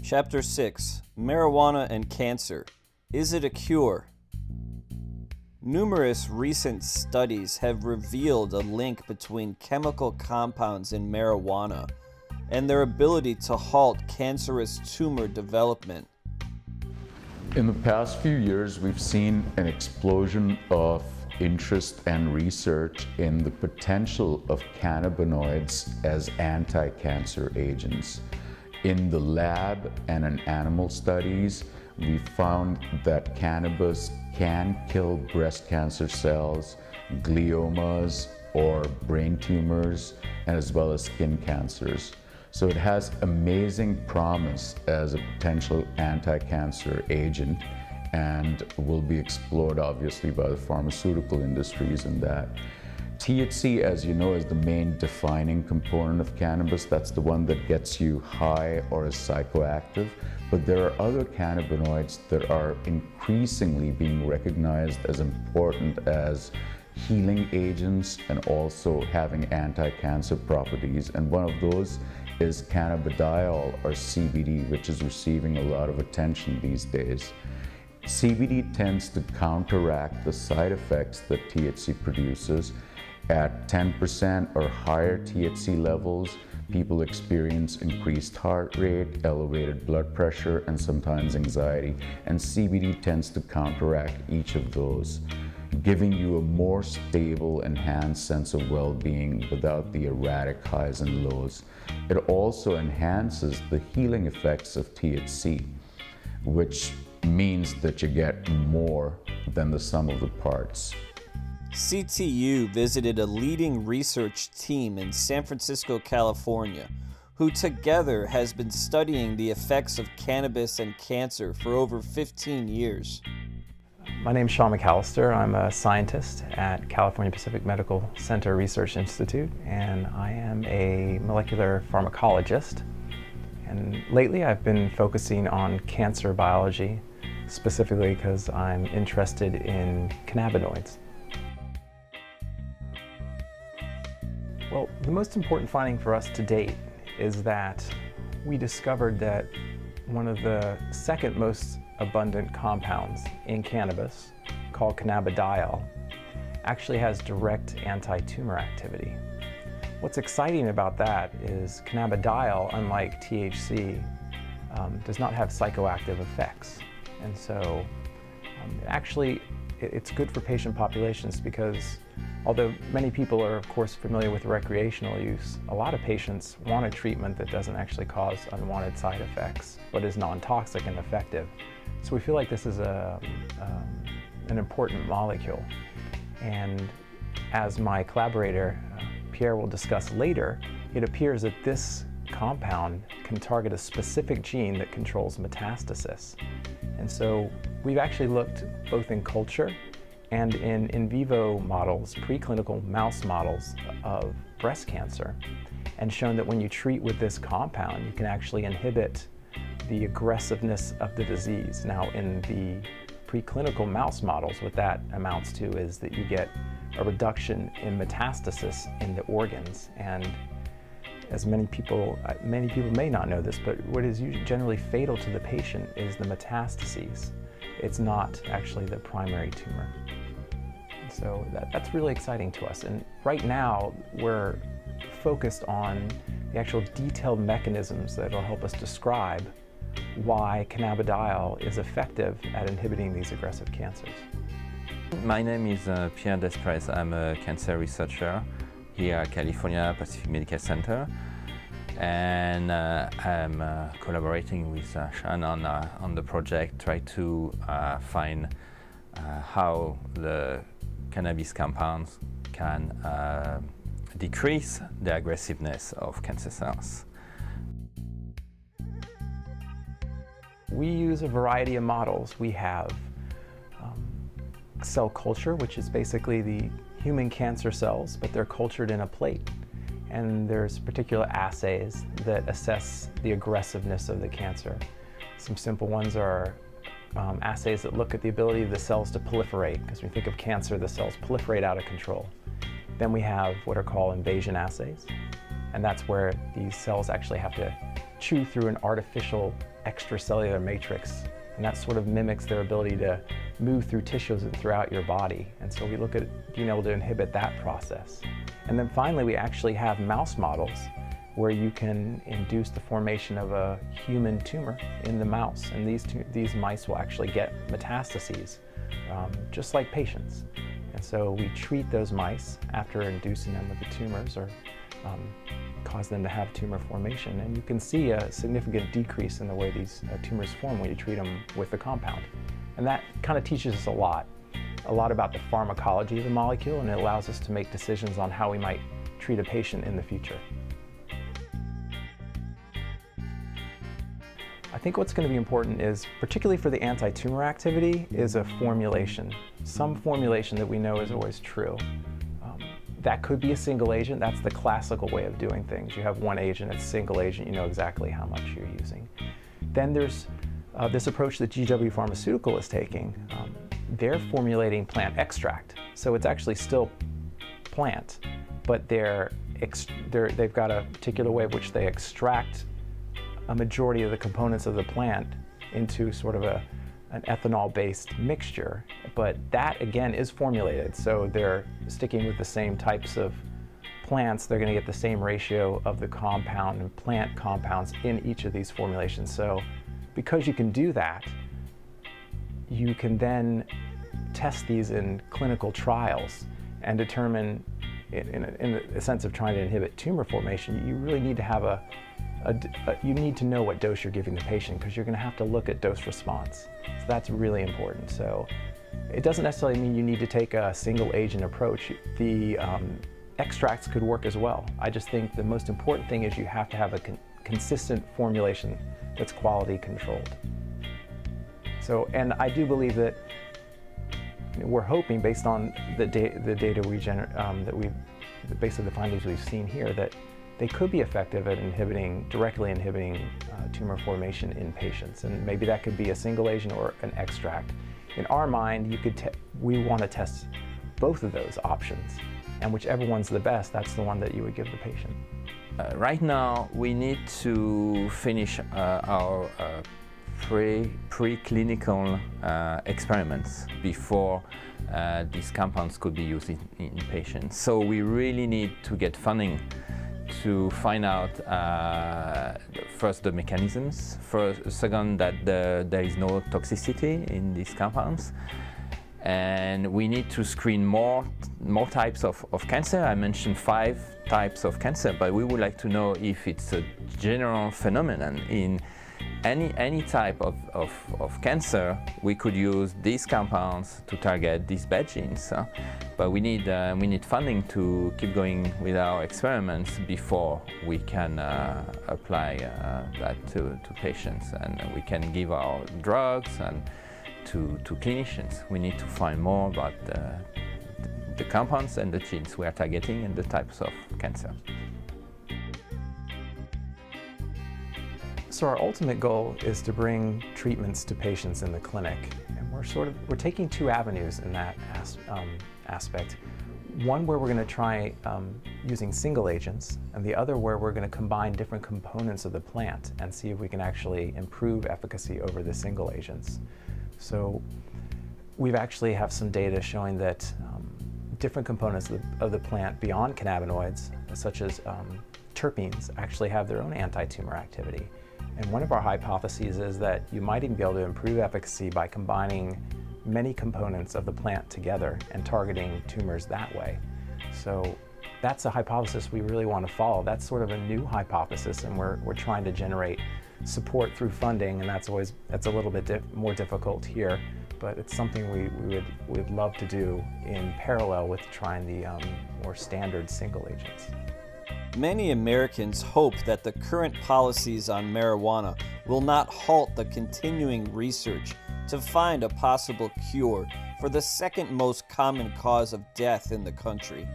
Chapter 6: Marijuana and Cancer. Is it a cure? Numerous recent studies have revealed a link between chemical compounds in marijuana and their ability to halt cancerous tumor development. In the past few years, we've seen an explosion of interest and research in the potential of cannabinoids as anti-cancer agents. In the lab and in animal studies, we found that cannabis can kill breast cancer cells, gliomas, or brain tumors, and as well as skin cancers. So it has amazing promise as a potential anti-cancer agent and will be explored obviously by the pharmaceutical industries in that. THC, as you know, is the main defining component of cannabis. That's the one that gets you high or is psychoactive. But there are other cannabinoids that are increasingly being recognized as important as healing agents and also having anti-cancer properties. And one of those is cannabidiol, or CBD, which is receiving a lot of attention these days. CBD tends to counteract the side effects that THC produces. At 10% or higher THC levels, people experience increased heart rate, elevated blood pressure, and sometimes anxiety. And CBD tends to counteract each of those, giving you a more stable, enhanced sense of well-being without the erratic highs and lows. It also enhances the healing effects of THC, which means that you get more than the sum of the parts. CTU visited a leading research team in San Francisco, California, who together has been studying the effects of cannabis and cancer for over 15 years. My name is Sean McAllister. I'm a scientist at California Pacific Medical Center Research Institute, and I am a molecular pharmacologist. And lately I've been focusing on cancer biology, specifically because I'm interested in cannabinoids. Well, the most important finding for us to date is that we discovered that one of the second most abundant compounds in cannabis, called cannabidiol, actually has direct anti-tumor activity. What's exciting about that is cannabidiol, unlike THC, does not have psychoactive effects. And so actually it's good for patient populations because although many people are of course familiar with recreational use, a lot of patients want a treatment that doesn't actually cause unwanted side effects but is non-toxic and effective. So we feel like this is an important molecule. And as my collaborator Pierre will discuss later, it appears that this compound can target a specific gene that controls metastasis. And so we've actually looked both in culture and in vivo models, preclinical mouse models of breast cancer, and shown that when you treat with this compound, you can actually inhibit the aggressiveness of the disease. Now, in the preclinical mouse models, what that amounts to is that you get a reduction in metastasis in the organs. And as many people may not know this, but what is usually generally fatal to the patient is the metastases. It's not actually the primary tumor. So that's really exciting to us. And right now, we're focused on the actual detailed mechanisms that will help us describe why cannabidiol is effective at inhibiting these aggressive cancers. My name is Pierre Desprez. I'm a cancer researcher here at California Pacific Medical Center, and I'm collaborating with Sean on the project, try to find how the cannabis compounds can decrease the aggressiveness of cancer cells. We use a variety of models. We have cell culture, which is basically the human cancer cells, but they're cultured in a plate. And there's particular assays that assess the aggressiveness of the cancer. Some simple ones are assays that look at the ability of the cells to proliferate, because when we think of cancer, the cells proliferate out of control. Then we have what are called invasion assays, and that's where these cells actually have to chew through an artificial extracellular matrix, and that sort of mimics their ability to move through tissues and throughout your body. And so we look at being able to inhibit that process. And then finally, we actually have mouse models where you can induce the formation of a human tumor in the mouse. And these mice will actually get metastases, just like patients. And so we treat those mice after inducing them with the tumors, or cause them to have tumor formation. And you can see a significant decrease in the way these tumors form when you treat them with the compound. And that kind of teaches us a lot about the pharmacology of the molecule, and it allows us to make decisions on how we might treat a patient in the future. I think what's going to be important is, particularly for the anti-tumor activity, is a formulation. Some formulation that we know is always true. That could be a single agent. That's the classical way of doing things. You have one agent, it's a single agent, you know exactly how much you're using. Then there's this approach that GW Pharmaceutical is taking. They're formulating plant extract. So it's actually still plant, but they've got a particular way in which they extract a majority of the components of the plant into sort of an ethanol-based mixture. But that, again, is formulated. So they're sticking with the same types of plants. They're going to get the same ratio of the compound and plant compounds in each of these formulations. So because you can do that, you can then test these in clinical trials and determine, in a sense of trying to inhibit tumor formation, you really need to have you need to know what dose you're giving the patient, because you're going to have to look at dose response. So that's really important. So it doesn't necessarily mean you need to take a single agent approach. The extracts could work as well. I just think the most important thing is you have to have a consistent formulation that's quality controlled. So, and I do believe that we're hoping, based on the data we based on the findings we've seen here, that they could be effective at directly inhibiting tumor formation in patients. And maybe that could be a single agent or an extract. In our mind, we want to test both of those options. And whichever one's the best, that's the one that you would give the patient. Right now, we need to finish our preclinical experiments before these compounds could be used in patients. So we really need to get funding to find out first the mechanisms, second that there is no toxicity in these compounds, and we need to screen more types of cancer. I mentioned 5 types of cancer, but we would like to know if it's a general phenomenon in any type of cancer. We could use these compounds to target these bad genes, but we need funding to keep going with our experiments before we can apply that to patients, and we can give our drugs and to clinicians. We need to find more about the compounds and the genes we are targeting and the types of cancer. So our ultimate goal is to bring treatments to patients in the clinic, and we're taking 2 avenues in that aspect. One where we're going to try using single agents, and the other where we're going to combine different components of the plant and see if we can actually improve efficacy over the single agents. So we've actually have some data showing that different components of the plant beyond cannabinoids, such as terpenes, actually have their own anti-tumor activity. And one of our hypotheses is that you might even be able to improve efficacy by combining many components of the plant together and targeting tumors that way. So that's a hypothesis we really want to follow. That's sort of a new hypothesis, and we're trying to generate support through funding, and that's a little bit more difficult here, but it's something we'd love to do in parallel with trying the more standard single agents. Many Americans hope that the current policies on marijuana will not halt the continuing research to find a possible cure for the second most common cause of death in the country.